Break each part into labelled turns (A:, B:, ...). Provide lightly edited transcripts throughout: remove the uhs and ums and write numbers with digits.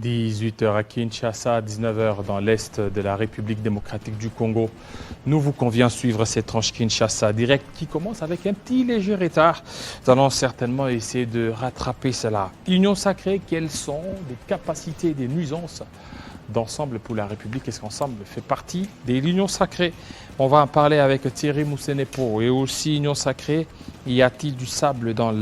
A: 18h à Kinshasa, 19h dans l'Est de la République démocratique du Congo. Nous vous convions suivre cette tranche Kinshasa direct qui commence avec un petit léger retard. Nous allons certainement essayer de rattraper cela. Union sacrée, quelles sont les capacités des nuisances d'Ensemble pour la République? Est-ce qu'Ensemble fait partie des l'Union sacrée? On va en parler avec Thierry Moussenepo. Et aussi, Union sacrée, y a-t-il du sable dans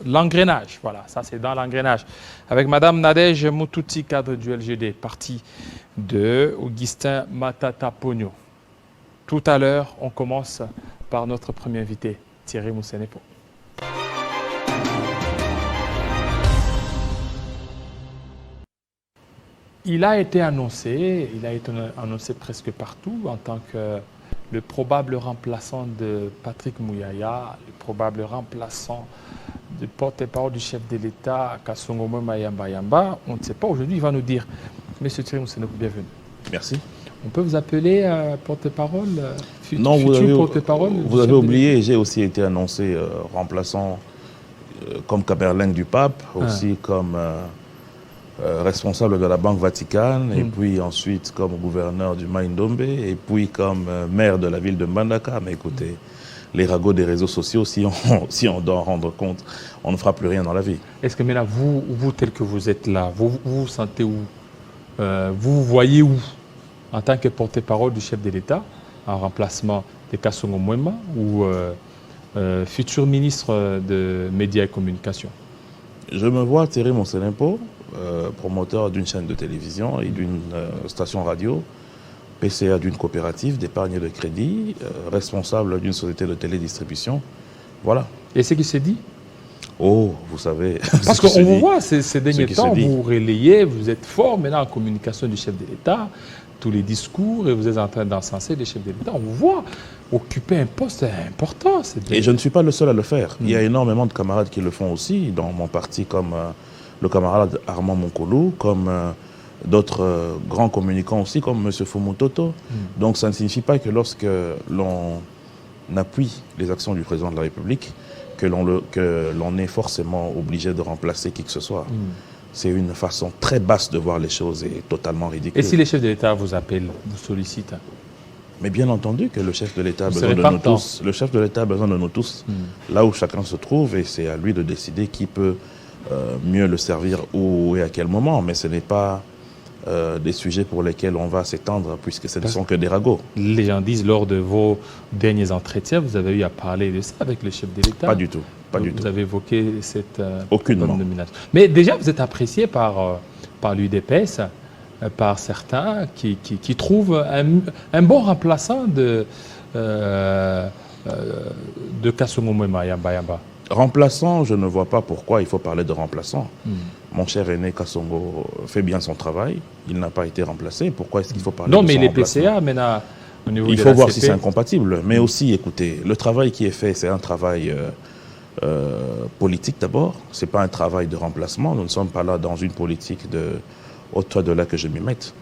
A: l'engrenage? Voilà, ça c'est dans l'engrenage. Avec Madame Nadège Moutouti, cadre du LGD, parti de Augustin Matata Pogno. Tout à l'heure, on commence par notre premier invité, Thierry Moussenepo. Il a été annoncé presque partout en tant que le probable remplaçant de Patrick Mouyaya, le probable remplaçant du porte-parole du chef de l'État, Kasongo Mayamba Yamba. On ne sait pas, aujourd'hui il va nous dire. Monsieur Thierry Moussenepo, bienvenue.
B: Merci.
A: On peut vous appeler porte-parole
B: Non, vous avez oublié, j'ai aussi été annoncé remplaçant comme Caberlingue du pape, aussi comme responsable de la Banque Vaticane, et puis ensuite comme gouverneur du Maïndombe, et puis comme maire de la ville de Mbandaka. Mais écoutez, les ragots des réseaux sociaux, si on doit en rendre compte, on ne fera plus rien dans la vie.
A: Est-ce que maintenant, vous tel que vous êtes là, vous vous sentez où? Vous voyez où en tant que porte-parole du chef de l'État, en remplacement de Kasongo Mwema ou futur ministre de Médias et Communications?
B: Je me vois Thierry Moussenepo, promoteur d'une chaîne de télévision et d'une station radio, PCA d'une coopérative d'épargne et de crédit, responsable d'une société de télédistribution. Voilà.
A: Et ce qui s'est dit?
B: Oh, vous savez...
A: Parce qu'on vous voit ces derniers temps, vous relayez, vous êtes fort maintenant en communication du chef de l'État, tous les discours, et vous êtes en train d'encenser les chefs de l'État. On vous voit occuper un poste important.
B: Et je ne suis pas le seul à le faire. Il y a énormément de camarades qui le font aussi, dans mon parti, comme le camarade Armand Monkolou, comme d'autres grands communicants aussi, comme M. Fumutoto. Donc ça ne signifie pas que lorsque l'on appuie les actions du président de la République, que l'on est forcément obligé de remplacer qui que ce soit. C'est une façon très basse de voir les choses et totalement ridicule.
A: Et si les chefs de l'État vous appellent, vous sollicitent?
B: Mais bien entendu que le chef de l'État a besoin de nous tous. Le chef de l'État a besoin de nous tous, là où chacun se trouve, et c'est à lui de décider qui peut mieux le servir où et à quel moment. Mais ce n'est pas des sujets pour lesquels on va s'étendre, puisque ce ne sont que des ragots. Les
A: gens disent, lors de vos derniers entretiens, vous avez eu à parler de ça avec le chef de l'État?
B: Pas du tout.
A: Vous avez évoqué cette
B: aucunement
A: nomination. Mais déjà, vous êtes apprécié par l'UDPS, par certains qui trouvent un bon remplaçant de Kasongo Mwema Yamba.
B: Remplaçant, je ne vois pas pourquoi il faut parler de remplaçant. Mon cher aîné Kasongo fait bien son travail. Il n'a pas été remplacé. Pourquoi est-ce qu'il faut parler de son remplacement? Non, mais les PCA, maintenant, au niveau de la CP... Il faut voir si c'est incompatible. Mais aussi, écoutez, le travail qui est fait, c'est un travail politique d'abord. Ce n'est pas un travail de remplacement. Nous ne sommes pas là dans une politique de au-delà que je m'y mette.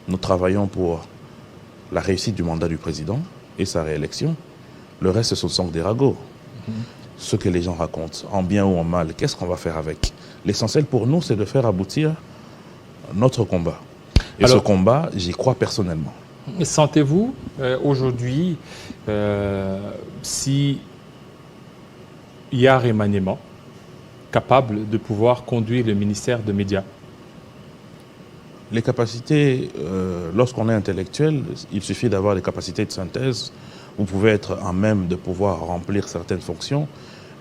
B: Nous travaillons pour la réussite du mandat du président et sa réélection. Le reste, ce sont des ragots. Ce que les gens racontent, en bien ou en mal, qu'est-ce qu'on va faire avec? L'essentiel pour nous, c'est de faire aboutir notre combat. Et alors, ce combat, j'y crois personnellement.
A: Sentez-vous aujourd'hui, si il y a remaniement, capable de pouvoir conduire le ministère des Médias?
B: Les capacités, lorsqu'on est intellectuel, il suffit d'avoir des capacités de synthèse. Vous pouvez être en même de pouvoir remplir certaines fonctions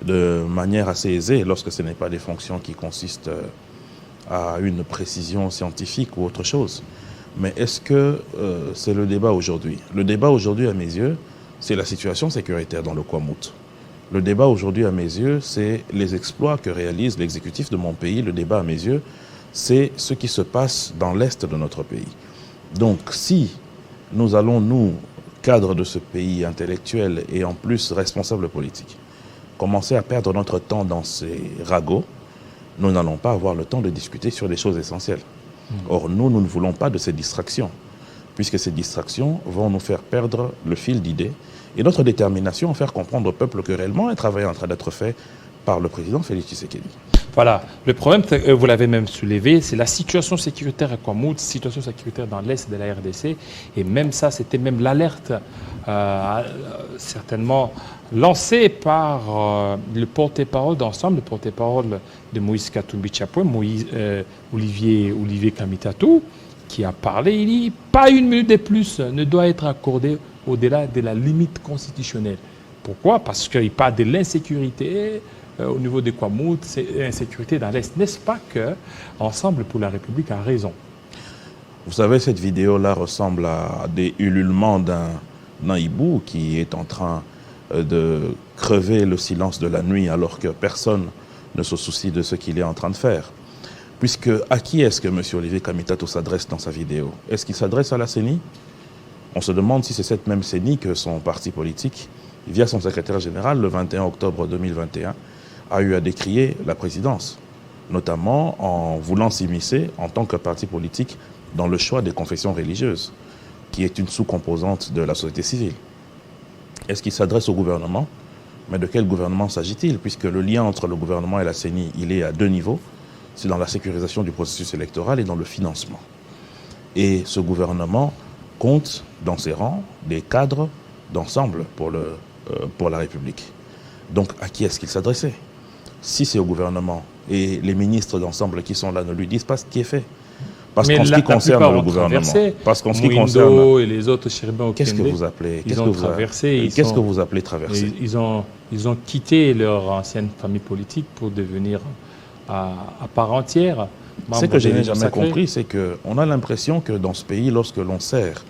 B: de manière assez aisée lorsque ce n'est pas des fonctions qui consistent à une précision scientifique ou autre chose. Mais est-ce que c'est le débat aujourd'hui? Le débat aujourd'hui, à mes yeux, c'est la situation sécuritaire dans le Kwamouth. Le débat aujourd'hui, à mes yeux, c'est les exploits que réalise l'exécutif de mon pays. Le débat, à mes yeux, c'est ce qui se passe dans l'Est de notre pays. Donc, si nous allons, nous, cadre de ce pays intellectuel et en plus responsable politique, commencer à perdre notre temps dans ces ragots, nous n'allons pas avoir le temps de discuter sur des choses essentielles. Or, nous ne voulons pas de ces distractions, puisque ces distractions vont nous faire perdre le fil d'idées et notre détermination à faire comprendre au peuple que réellement un travail est en train d'être fait par le président Félix Tshisekedi.
A: Voilà. Le problème, vous l'avez même soulevé, c'est la situation sécuritaire à Kwamouth, situation sécuritaire dans l'est de la RDC. Et même ça, c'était même l'alerte certainement lancée par le porte-parole d'ensemble, le porte-parole de Moïse Katumbi Chapoué, Olivier Kamitatou, qui a parlé. Il dit pas une minute de plus ne doit être accordée au-delà de la limite constitutionnelle. Pourquoi? Parce qu'il parle de l'insécurité au niveau de Kwamouth, c'est l'insécurité dans l'Est. N'est-ce pas que Ensemble pour la République a raison?
B: Vous savez, cette vidéo-là ressemble à des ululements d'un hibou qui est en train de crever le silence de la nuit alors que personne ne se soucie de ce qu'il est en train de faire. Puisque à qui est-ce que M. Olivier Kamitatou s'adresse dans sa vidéo? Est-ce qu'il s'adresse à la CENI? On se demande si c'est cette même CENI que son parti politique, via son secrétaire général, le 21 octobre 2021, a eu à décrier la présidence, notamment en voulant s'immiscer en tant que parti politique dans le choix des confessions religieuses, qui est une sous-composante de la société civile. Est-ce qu'il s'adresse au gouvernement? Mais de quel gouvernement s'agit-il? Puisque le lien entre le gouvernement et la CENI, il est à deux niveaux. C'est dans la sécurisation du processus électoral et dans le financement. Et ce gouvernement compte dans ses rangs des cadres d'ensemble pour la République. Donc à qui est-ce qu'il s'adressait? Si c'est au gouvernement et les ministres d'ensemble qui sont là ne lui disent pas ce qui est fait. Parce qu'en ce qui concerne le gouvernement, parce qu'en ce qui concerne
A: et les autres Chéribin,
B: qu'est-ce que vous appelez?
A: Qu'est-ce
B: que vous appelez traverser?
A: Ils ont quitté leur ancienne famille politique pour devenir à part entière.
B: Ce que je n'ai jamais compris, c'est qu'on a l'impression que dans ce pays, lorsque l'on sert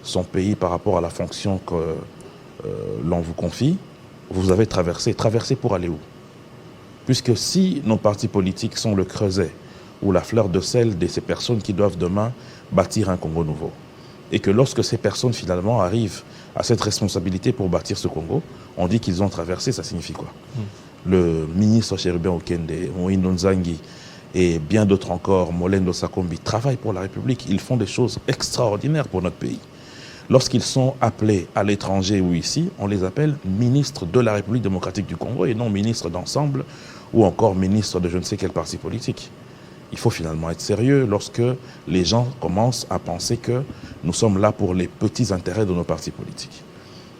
B: son pays par rapport à la fonction que l'on vous confie, vous avez traversé. Traversé pour aller où? Puisque si nos partis politiques sont le creuset ou la fleur de sel de ces personnes qui doivent demain bâtir un Congo nouveau, et que lorsque ces personnes finalement arrivent à cette responsabilité pour bâtir ce Congo, on dit qu'ils ont traversé, ça signifie quoi? Le ministre Chérubin Okende, Moïno Nzangi et bien d'autres encore, Molendo Sakombi, travaillent pour la République. Ils font des choses extraordinaires pour notre pays. Lorsqu'ils sont appelés à l'étranger ou ici, on les appelle ministres de la République démocratique du Congo et non ministres d'ensemble ou encore ministres de je ne sais quel parti politique. Il faut finalement être sérieux lorsque les gens commencent à penser que nous sommes là pour les petits intérêts de nos partis politiques.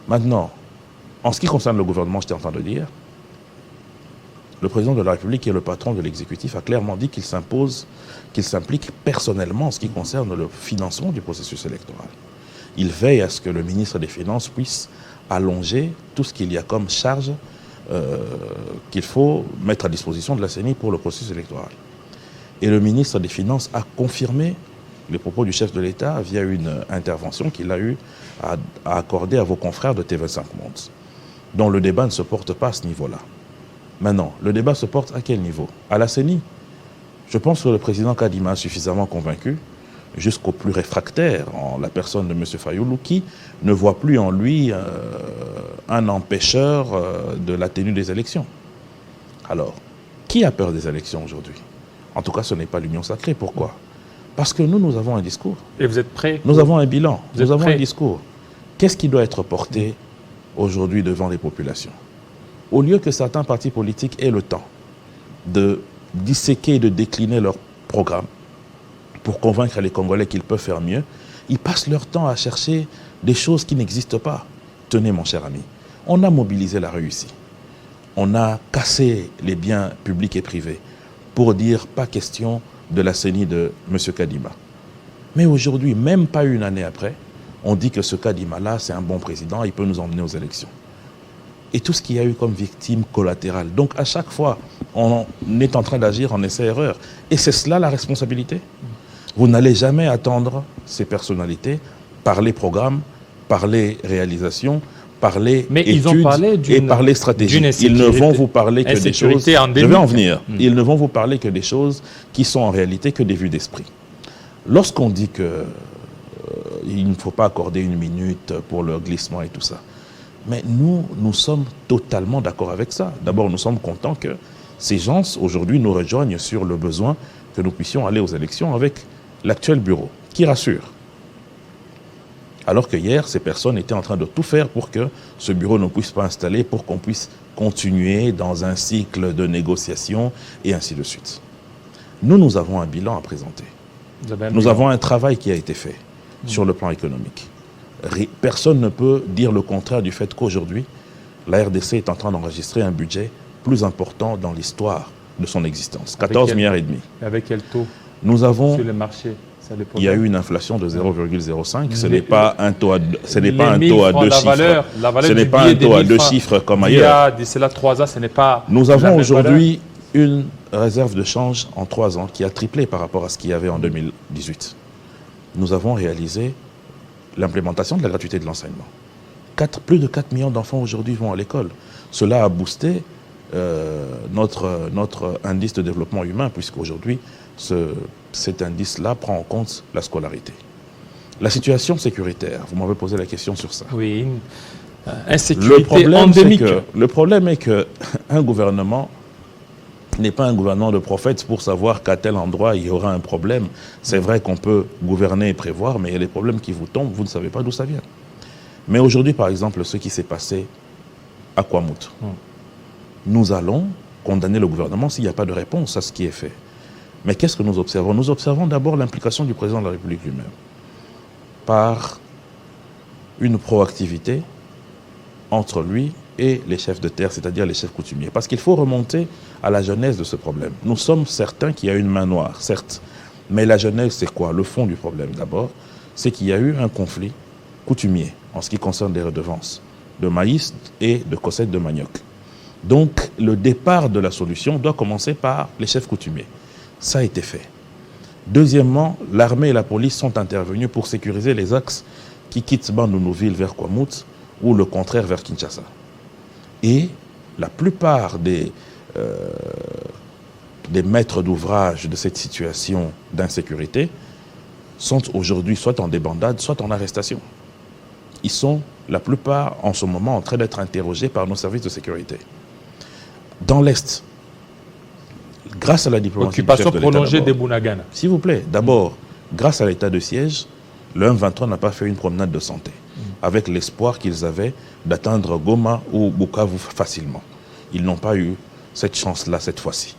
B: Maintenant, en ce qui concerne le gouvernement, j'étais en train de dire, le président de la République, qui est le patron de l'exécutif, a clairement dit qu'il s'impose, qu'il s'implique personnellement en ce qui concerne le financement du processus électoral. Il veille à ce que le ministre des Finances puisse allonger tout ce qu'il y a comme charge qu'il faut mettre à disposition de la CENI pour le processus électoral. Et le ministre des Finances a confirmé les propos du chef de l'État via une intervention qu'il a eu à accorder à vos confrères de TV5 Monde, dont le débat ne se porte pas à ce niveau-là. Maintenant, le débat se porte à quel niveau? À la CENI. Je pense que le président Kadima a suffisamment convaincu jusqu'au plus réfractaire, en la personne de M. Fayoulou, qui ne voit plus en lui un empêcheur de la tenue des élections. Alors, qui a peur des élections aujourd'hui? En tout cas, ce n'est pas l'Union sacrée. Pourquoi? Parce que nous avons un discours.
A: Et vous êtes prêts?
B: Nous avons un bilan. Nous avons un discours. Qu'est-ce qui doit être porté aujourd'hui devant les populations? Au lieu que certains partis politiques aient le temps de disséquer et de décliner leur programme pour convaincre les Congolais qu'ils peuvent faire mieux, ils passent leur temps à chercher des choses qui n'existent pas. Tenez, mon cher ami, on a mobilisé la rue ici. On a cassé les biens publics et privés pour dire pas question de la CENI de M. Kadima. Mais aujourd'hui, même pas une année après, on dit que ce Kadima-là, c'est un bon président, il peut nous emmener aux élections. Et tout ce qu'il y a eu comme victime collatérale. Donc à chaque fois, on est en train d'agir en essai-erreur. Et c'est cela la responsabilité. Vous n'allez jamais attendre ces personnalités par les programmes, par les réalisations, par les études et par les stratégies. Ils ne vont vous parler que des choses... Je vais en venir. Ils ne vont vous parler que des choses qui sont en réalité que des vues d'esprit. Lorsqu'on dit qu'il ne faut pas accorder une minute pour le glissement et tout ça, mais nous sommes totalement d'accord avec ça. D'abord, nous sommes contents que ces gens, aujourd'hui, nous rejoignent sur le besoin que nous puissions aller aux élections avec l'actuel bureau, qui rassure. Alors que hier, ces personnes étaient en train de tout faire pour que ce bureau ne puisse pas installer, pour qu'on puisse continuer dans un cycle de négociation et ainsi de suite. Nous avons un bilan à présenter. Nous avons un travail qui a été fait sur le plan économique. Personne ne peut dire le contraire du fait qu'aujourd'hui, la RDC est en train d'enregistrer un budget plus important dans l'histoire de son existence, 14 milliards et demi.
A: Avec quel taux
B: nous avons,
A: sur les marchés?
B: Il y a eu une inflation de 0,05. Ce n'est pas un taux à deux chiffres. Ce n'est pas un taux à deux chiffres comme ailleurs.
A: D'ici là 3 ans, ce n'est pas.
B: Nous avons aujourd'hui une réserve de change en 3 ans qui a triplé par rapport à ce qu'il y avait en 2018. Nous avons réalisé l'implémentation de la gratuité de l'enseignement. Plus de 4 millions d'enfants aujourd'hui vont à l'école. Cela a boosté notre indice de développement humain, puisqu'aujourd'hui, cet indice-là prend en compte la scolarité. La situation sécuritaire, vous m'avez posé la question sur ça.
A: Oui, insécurité endémique.
B: Le problème est qu'un gouvernement n'est pas un gouvernement de prophètes pour savoir qu'à tel endroit il y aura un problème. C'est vrai qu'on peut gouverner et prévoir, mais il y a des problèmes qui vous tombent, vous ne savez pas d'où ça vient. Mais aujourd'hui, par exemple, ce qui s'est passé à Kwamout, nous allons condamner le gouvernement s'il n'y a pas de réponse à ce qui est fait. Mais qu'est-ce que nous observons? Nous observons d'abord l'implication du président de la République lui-même par une proactivité entre lui et les chefs de terre, c'est-à-dire les chefs coutumiers. Parce qu'il faut remonter à la genèse de ce problème. Nous sommes certains qu'il y a une main noire, certes. Mais la genèse, c'est quoi? Le fond du problème, d'abord, c'est qu'il y a eu un conflit coutumier en ce qui concerne les redevances de maïs et de cossettes de manioc. Donc, le départ de la solution doit commencer par les chefs coutumiers. Ça a été fait. Deuxièmement, l'armée et la police sont intervenus pour sécuriser les axes qui quittent Bandunuville vers Kwamout ou le contraire vers Kinshasa. Et la plupart des maîtres d'ouvrage de cette situation d'insécurité sont aujourd'hui soit en débandade, soit en arrestation. Ils sont, la plupart, en ce moment, en train d'être interrogés par nos services de sécurité. Dans l'Est, grâce à la diplomatie
A: Occupation prolongée des Bunagana.
B: S'il vous plaît, d'abord, grâce à l'état de siège, le M23 n'a pas fait une promenade de santé, avec l'espoir qu'ils avaient d'atteindre Goma ou Bukavu facilement. Ils n'ont pas eu cette chance-là cette fois-ci.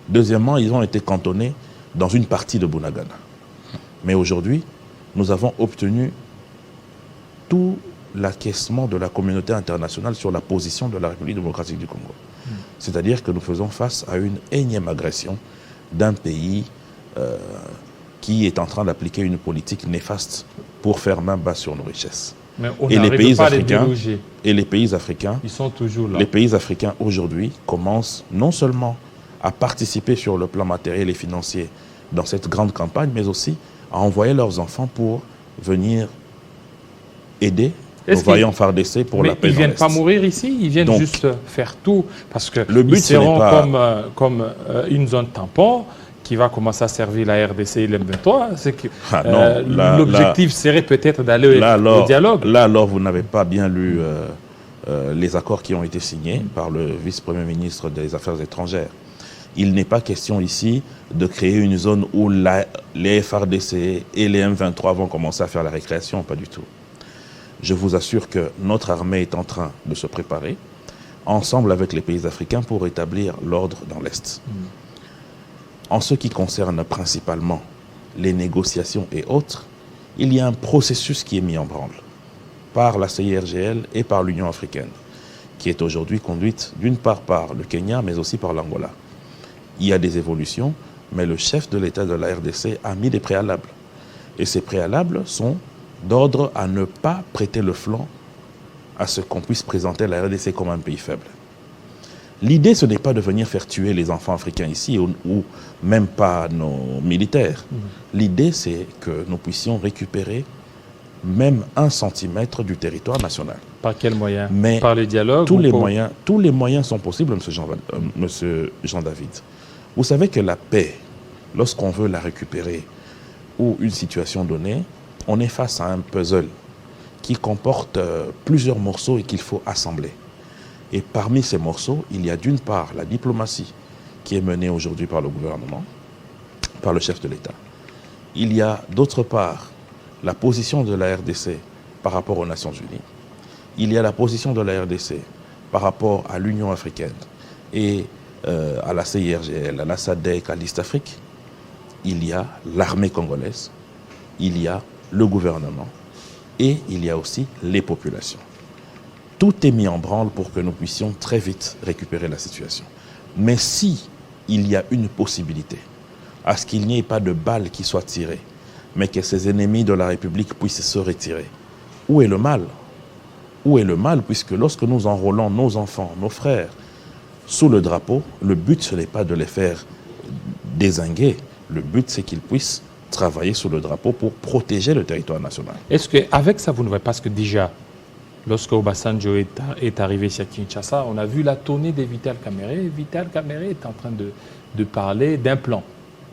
B: Deuxièmement, ils ont été cantonnés dans une partie de Bunagana. Mais aujourd'hui, nous avons obtenu tout l'acquiescement de la communauté internationale sur la position de la République démocratique du Congo. C'est-à-dire que nous faisons face à une énième agression d'un pays qui est en train d'appliquer une politique néfaste pour faire main basse sur nos richesses.
A: Mais on n'arrive pas à les déloger.
B: Et les pays africains,
A: ils sont toujours là.
B: Les pays africains aujourd'hui commencent non seulement à participer sur le plan matériel et financier dans cette grande campagne, mais aussi à envoyer leurs enfants pour venir aider nos vaillants FARDC pour la paix.
A: Ils ne viennent pas mourir ici, ils viennent juste faire tout. Parce que
B: le but,
A: ils seront comme une zone tampon qui va commencer à servir la RDC et l'M23. L'objectif serait peut-être d'aller au dialogue.
B: Là, alors, vous n'avez pas bien lu les accords qui ont été signés par le vice-premier ministre des Affaires étrangères. Il n'est pas question ici de créer une zone où les FARDC et les M23 vont commencer à faire la récréation, pas du tout. Je vous assure que notre armée est en train de se préparer, ensemble avec les pays africains, pour rétablir l'ordre dans l'Est. En ce qui concerne principalement les négociations et autres, il y a un processus qui est mis en branle par la CIRGL et par l'Union africaine, qui est aujourd'hui conduite d'une part par le Kenya, mais aussi par l'Angola. Il y a des évolutions, mais le chef de l'État de la RDC a mis des préalables. Et ces préalables sont d'ordre à ne pas prêter le flanc à ce qu'on puisse présenter la RDC comme un pays faible. L'idée, ce n'est pas de venir faire tuer les enfants africains ici, ou même pas nos militaires. L'idée, c'est que nous puissions récupérer même 1 centimètre du territoire national.
A: Par quel moyen?
B: Mais
A: par le dialogue?
B: Tous les moyens sont possibles, monsieur Jean-David. Vous savez que la paix, lorsqu'on veut la récupérer, ou une situation donnée, on est face à un puzzle qui comporte plusieurs morceaux et qu'il faut assembler. Et parmi ces morceaux, il y a d'une part la diplomatie qui est menée aujourd'hui par le gouvernement, par le chef de l'État. Il y a d'autre part la position de la RDC par rapport aux Nations Unies. Il y a la position de la RDC par rapport à l'Union africaine et à la CIRGL, à la SADC, à l'East Afrique. Il y a l'armée congolaise, il y a le gouvernement et il y a aussi les populations. Tout est mis en branle pour que nous puissions très vite récupérer la situation. Mais si il y a une possibilité à ce qu'il n'y ait pas de balles qui soient tirées, mais que ces ennemis de la République puissent se retirer, où est le mal? Où est le mal? Puisque lorsque nous enrôlons nos enfants, nos frères, sous le drapeau, le but, ce n'est pas de les faire dézinguer. Le but, c'est qu'ils puissent travailler sous le drapeau pour protéger le territoire national.
A: Est-ce qu'avec ça, vous ne voyez pas, parce que déjà, lorsque Obasanjo est arrivé ici à Kinshasa, on a vu la tournée de Vital Kamerhe. Vital Kamerhe est en train de parler d'un plan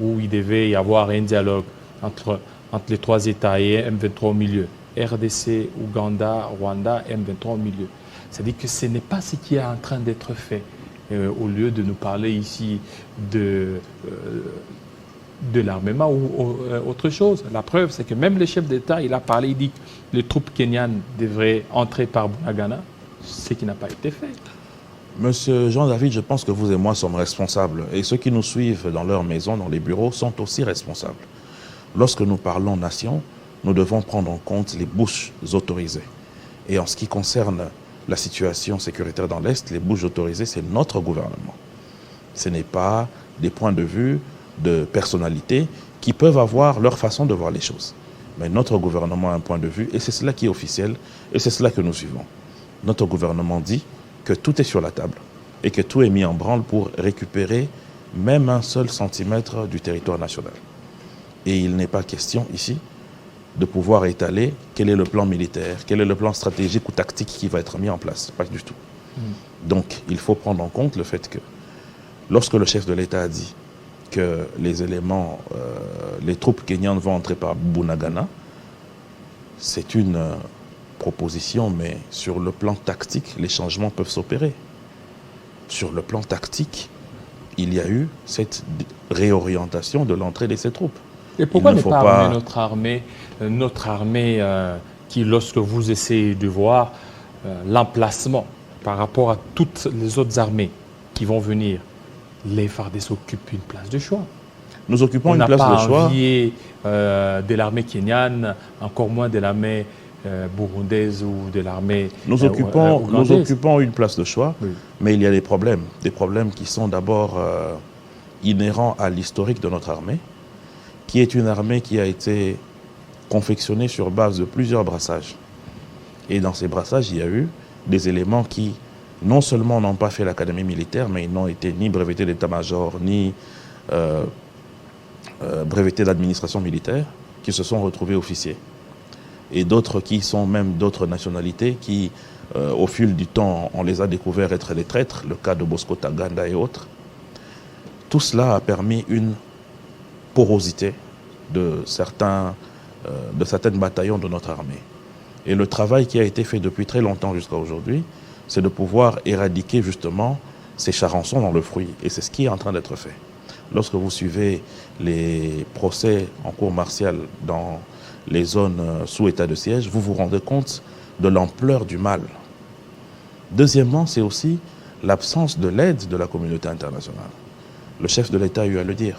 A: où il devait y avoir un dialogue entre les trois États et M23 au milieu. RDC, Ouganda, Rwanda, M23 au milieu. C'est-à-dire que ce n'est pas ce qui est en train d'être fait. Au lieu de nous parler ici de l'armement ou autre chose. La preuve, c'est que même le chef d'État, il a parlé, il dit que les troupes kenyanes devraient entrer par Bunagana, ce qui n'a pas été fait.
B: Monsieur Jean-David, je pense que vous et moi sommes responsables. Et ceux qui nous suivent dans leurs maisons, dans les bureaux, sont aussi responsables. Lorsque nous parlons nation, nous devons prendre en compte les bouches autorisées. Et en ce qui concerne la situation sécuritaire dans l'Est, les bouches autorisées, c'est notre gouvernement. Ce n'est pas des points de vue de personnalités qui peuvent avoir leur façon de voir les choses. Mais notre gouvernement a un point de vue et c'est cela qui est officiel et c'est cela que nous suivons. Notre gouvernement dit que tout est sur la table et que tout est mis en branle pour récupérer même un seul centimètre du territoire national. Et il n'est pas question ici de pouvoir étaler quel est le plan militaire, quel est le plan stratégique ou tactique qui va être mis en place. Pas du tout. Donc, il faut prendre en compte le fait que lorsque le chef de l'État a dit que les éléments, les troupes kenyanes vont entrer par Bunagana, c'est une proposition, mais sur le plan tactique, les changements peuvent s'opérer. Sur le plan tactique, il y a eu cette réorientation de l'entrée de ces troupes.
A: Et pourquoi ne pas armer notre armée qui, lorsque vous essayez de voir l'emplacement par rapport à toutes les autres armées qui vont venir, les FARDC occupent une place de choix.
B: Nous occupons une place de choix.
A: On n'a pas envié de l'armée kenyane, encore moins de l'armée burundaise ou de l'armée
B: nous occupons une place de choix, oui. Mais il y a des problèmes qui sont d'abord inhérents à l'historique de notre armée, qui est une armée qui a été confectionnée sur base de plusieurs brassages. Et dans ces brassages, il y a eu des éléments qui, non seulement n'ont pas fait l'académie militaire, mais ils n'ont été ni brevetés d'état-major, ni brevetés d'administration militaire, qui se sont retrouvés officiers. Et d'autres qui sont même d'autres nationalités, qui, au fil du temps, on les a découverts être des traîtres, le cas de Bosco Taganda et autres. Tout cela a permis une porosité de certains bataillons de notre armée. Et le travail qui a été fait depuis très longtemps jusqu'à aujourd'hui, c'est de pouvoir éradiquer justement ces charançons dans le fruit. Et c'est ce qui est en train d'être fait. Lorsque vous suivez les procès en cour martiale dans les zones sous état de siège, vous vous rendez compte de l'ampleur du mal. Deuxièmement, c'est aussi l'absence de l'aide de la communauté internationale. Le chef de l'État a eu à le dire.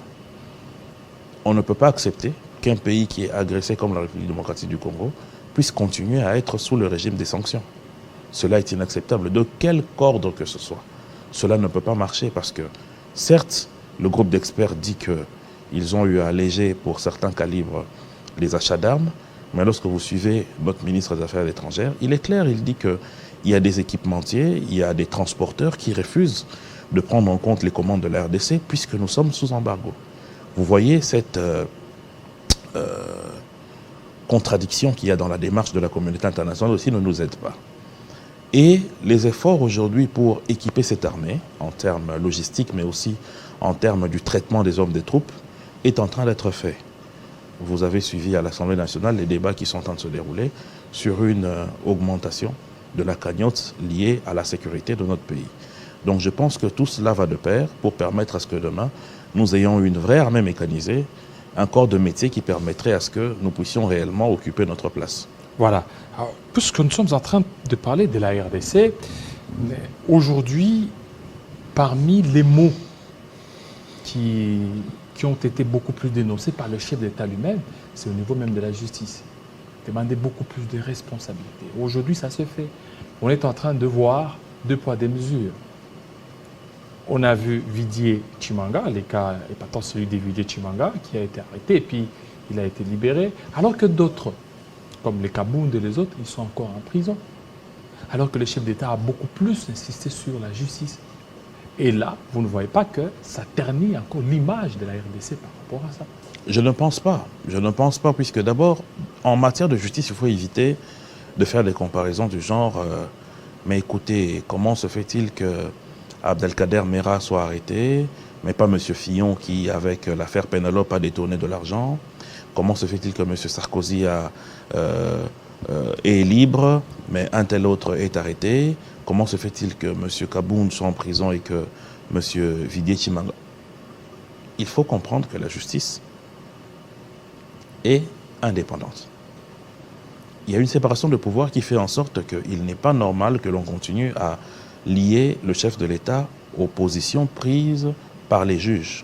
B: On ne peut pas accepter qu'un pays qui est agressé comme la République démocratique du Congo puisse continuer à être sous le régime des sanctions. Cela est inacceptable, de quel ordre que ce soit. Cela ne peut pas marcher parce que, certes, le groupe d'experts dit qu'ils ont eu à alléger pour certains calibres les achats d'armes, mais lorsque vous suivez notre ministre des Affaires étrangères, il est clair, il dit qu'il y a des équipementiers, il y a des transporteurs qui refusent de prendre en compte les commandes de la RDC puisque nous sommes sous embargo. Vous voyez cette contradiction qu'il y a dans la démarche de la communauté internationale aussi ne nous aide pas. Et les efforts aujourd'hui pour équiper cette armée, en termes logistiques, mais aussi en termes du traitement des hommes des troupes, est en train d'être fait. Vous avez suivi à l'Assemblée nationale les débats qui sont en train de se dérouler sur une augmentation de la cagnotte liée à la sécurité de notre pays. Donc je pense que tout cela va de pair pour permettre à ce que demain, nous ayons une vraie armée mécanisée, un corps de métier qui permettrait à ce que nous puissions réellement occuper notre place.
A: Voilà. Alors, puisque nous sommes en train de parler de la RDC, aujourd'hui, parmi les mots qui ont été beaucoup plus dénoncés par le chef d'État lui-même, c'est au niveau même de la justice. Demander beaucoup plus de responsabilités. Aujourd'hui, ça se fait. On est en train de voir deux poids, deux mesures. On a vu Vidier Chimanga, les cas épatant celui de Vidier Chimanga, qui a été arrêté et puis il a été libéré, alors que d'autres, comme les Kabound et les autres, ils sont encore en prison. Alors que le chef d'État a beaucoup plus insisté sur la justice. Et là, vous ne voyez pas que ça ternit encore l'image de la RDC par rapport à ça.
B: Je ne pense pas. Je ne pense pas, puisque d'abord, en matière de justice, il faut éviter de faire des comparaisons du genre mais écoutez, comment se fait-il que Abdelkader Mera soit arrêté, mais pas M. Fillon qui, avec l'affaire Pénélope, a détourné de l'argent? Comment se fait-il que M. Sarkozy est libre, mais un tel autre est arrêté? Comment se fait-il que M. Kabound soit en prison et que M. Vidier Chimanga? Il faut comprendre que la justice est indépendante. Il y a une séparation de pouvoir qui fait en sorte qu'il n'est pas normal que l'on continue à lier le chef de l'État aux positions prises par les juges.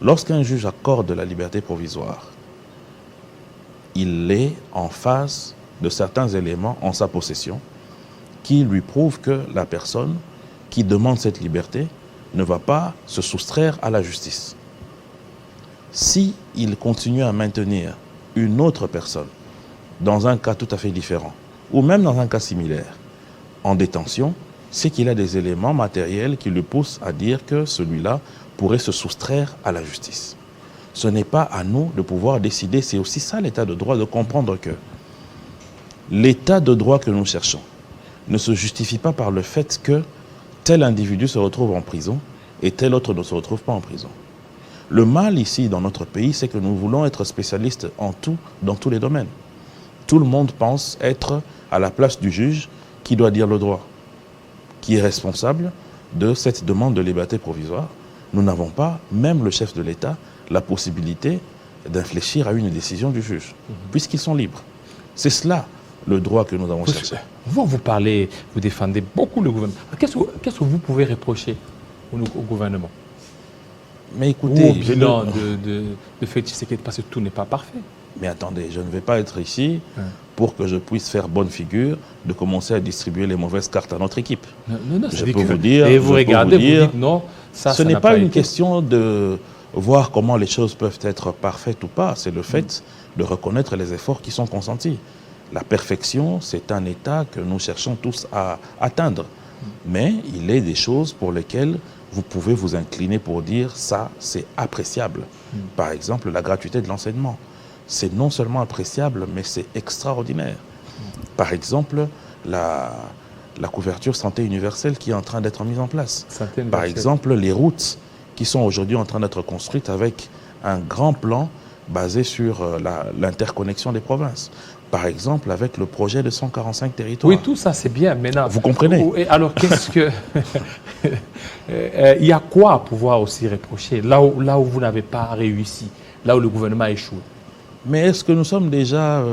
B: Lorsqu'un juge accorde la liberté provisoire, il est en face de certains éléments en sa possession qui lui prouvent que la personne qui demande cette liberté ne va pas se soustraire à la justice. Si il continue à maintenir une autre personne dans un cas tout à fait différent, ou même dans un cas similaire, en détention, c'est qu'il a des éléments matériels qui le poussent à dire que celui-là pourrait se soustraire à la justice. Ce n'est pas à nous de pouvoir décider, c'est aussi ça l'état de droit, de comprendre que l'état de droit que nous cherchons ne se justifie pas par le fait que tel individu se retrouve en prison et tel autre ne se retrouve pas en prison. Le mal ici, dans notre pays, c'est que nous voulons être spécialistes en tout, dans tous les domaines. Tout le monde pense être à la place du juge qui doit dire le droit, qui est responsable de cette demande de liberté provisoire. Nous n'avons pas, même le chef de l'État, la possibilité d'infléchir à une décision du juge, puisqu'ils sont libres. C'est cela le droit que nous avons cherché.
A: Vous parlez, vous défendez beaucoup le gouvernement. Qu'est-ce que vous pouvez reprocher au gouvernement?
B: Mais écoutez,
A: au bilan de fait Tshisekedi, parce que tout n'est pas parfait.
B: Mais attendez, je ne vais pas être ici pour que je puisse faire bonne figure de commencer à distribuer les mauvaises cartes à notre équipe.
A: Non,
B: je peux vous dire,
A: et vous regardez, vous dites non,
B: ce n'est pas une question de voir comment les choses peuvent être parfaites ou pas, c'est le fait de reconnaître les efforts qui sont consentis. La perfection, c'est un état que nous cherchons tous à atteindre. Mais il est des choses pour lesquelles vous pouvez vous incliner pour dire ça, c'est appréciable. Par exemple, la gratuité de l'enseignement. C'est non seulement appréciable, mais c'est extraordinaire. Par exemple, la couverture santé universelle qui est en train d'être mise en place. Par exemple, les routes qui sont aujourd'hui en train d'être construites avec un grand plan basé sur l'interconnexion des provinces. Par exemple, avec le projet de 145 territoires.
A: Oui, tout ça, c'est bien. Maintenant,
B: vous comprenez?
A: Alors, qu'est-ce que... il y a quoi à pouvoir aussi reprocher là où vous n'avez pas réussi, là où le gouvernement a échoué?
B: Mais est-ce que nous sommes déjà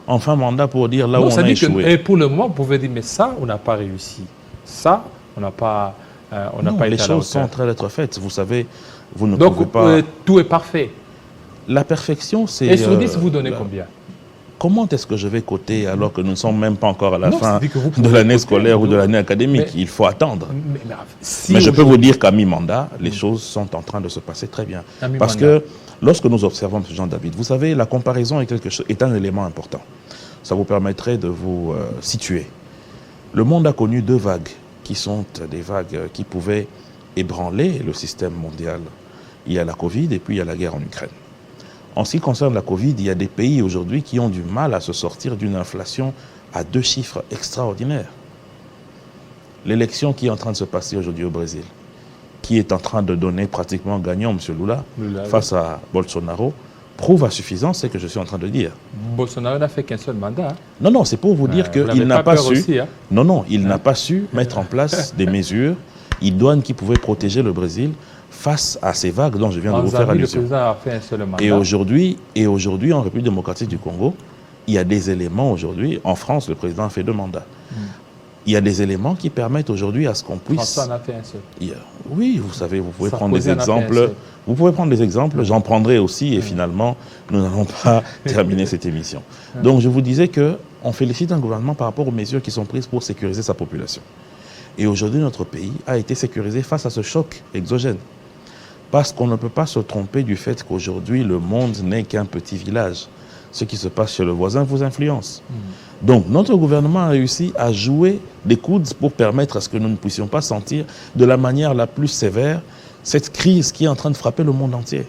B: en fin mandat pour dire là où on a échoué?
A: Et pour le moment, vous pouvez dire, mais ça, on n'a pas réussi. Ça, on n'a pas été à la hauteur.
B: Les choses sont en train d'être faites. Vous savez, vous ne pouvez pas...
A: Donc, tout est parfait.
B: La perfection, c'est...
A: Et sur 10, vous donnez combien?
B: Comment est-ce que je vais coter alors que nous ne sommes même pas encore à la fin de l'année scolaire ou de l'année académique? Il faut attendre. Mais je peux vous dire qu'à mi-mandat, les choses sont en train de se passer très bien. Parce que lorsque nous observons, M. Jean-David, vous savez, la comparaison est un élément important. Ça vous permettrait de vous situer. Le monde a connu deux vagues, qui sont des vagues qui pouvaient ébranler le système mondial. Il y a la Covid et puis il y a la guerre en Ukraine. En ce qui concerne la Covid, il y a des pays aujourd'hui qui ont du mal à se sortir d'une inflation à 2 chiffres extraordinaires. L'élection qui est en train de se passer aujourd'hui au Brésil, qui est en train de donner pratiquement gagnant M. Lula face à Bolsonaro, prouve à suffisance ce que je suis en train de dire.
A: Bolsonaro n'a fait qu'un seul mandat.
B: Non, c'est pour vous dire qu'il n'a pas su... Aussi, il n'a pas su mettre en place des mesures idoines qui pouvaient protéger le Brésil face à ces vagues dont je viens de vous faire allusion. Et aujourd'hui, en République démocratique du Congo, il y a des éléments aujourd'hui, en France, le président a fait 2 mandats. Il y a des éléments qui permettent aujourd'hui à ce qu'on puisse...
A: François en a fait un seul.
B: Oui, vous savez, vous pouvez prendre
A: Sarkozy
B: des exemples. Vous pouvez prendre des exemples, j'en prendrai aussi, et finalement, nous n'allons pas terminer cette émission. Donc, je vous disais qu'on félicite un gouvernement par rapport aux mesures qui sont prises pour sécuriser sa population. Et aujourd'hui, notre pays a été sécurisé face à ce choc exogène. Parce qu'on ne peut pas se tromper du fait qu'aujourd'hui, le monde n'est qu'un petit village. Ce qui se passe chez le voisin vous influence. Donc, notre gouvernement a réussi à jouer des coudes pour permettre à ce que nous ne puissions pas sentir de la manière la plus sévère cette crise qui est en train de frapper le monde entier.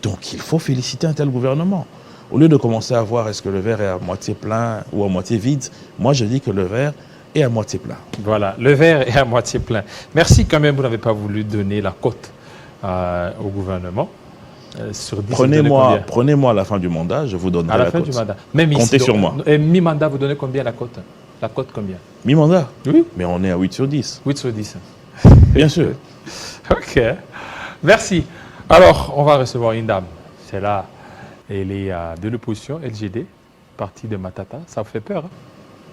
B: Donc, il faut féliciter un tel gouvernement. Au lieu de commencer à voir est-ce que le verre est à moitié plein ou à moitié vide, moi je dis que le verre est à moitié plein.
A: Voilà, le verre est à moitié plein. Merci quand même, vous n'avez pas voulu donner la cote au gouvernement. Sur 10,
B: prenez-moi à la fin du mandat, je vous donnerai la cote. À la fin du mandat.
A: Même
B: comptez
A: ici,
B: sur moi.
A: Et mi-mandat, vous donnez combien la cote? La cote combien?
B: Mi-mandat?
A: Oui.
B: Mais on est à 8 sur 10.
A: 8 sur 10.
B: Bien sûr.
A: OK. Merci. Alors, on va recevoir une dame. C'est là. Elle est de l'opposition, LGD, parti de Matata. Ça vous fait peur, hein?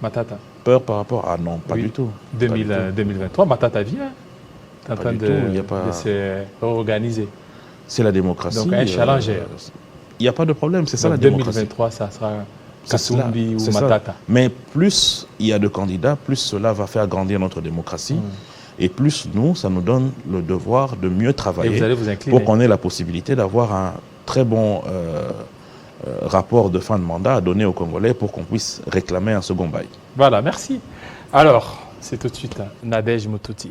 A: Matata?
B: Peur par rapport à non, pas du tout.
A: 2023, Matata vient. Est en train de se réorganiser.
B: C'est la démocratie.
A: Donc un challenger.
B: Il n'y a pas de problème, c'est ça la démocratie.
A: 2023, ça sera Katumbi ou Matata.
B: Mais plus il y a de candidats, plus cela va faire grandir notre démocratie. Et plus nous, ça nous donne le devoir de mieux travailler pour qu'on ait la possibilité d'avoir un très bon rapport de fin de mandat à donner aux Congolais pour qu'on puisse réclamer un second bail.
A: Voilà, merci. Alors, c'est tout de suite Nadège Moutouti.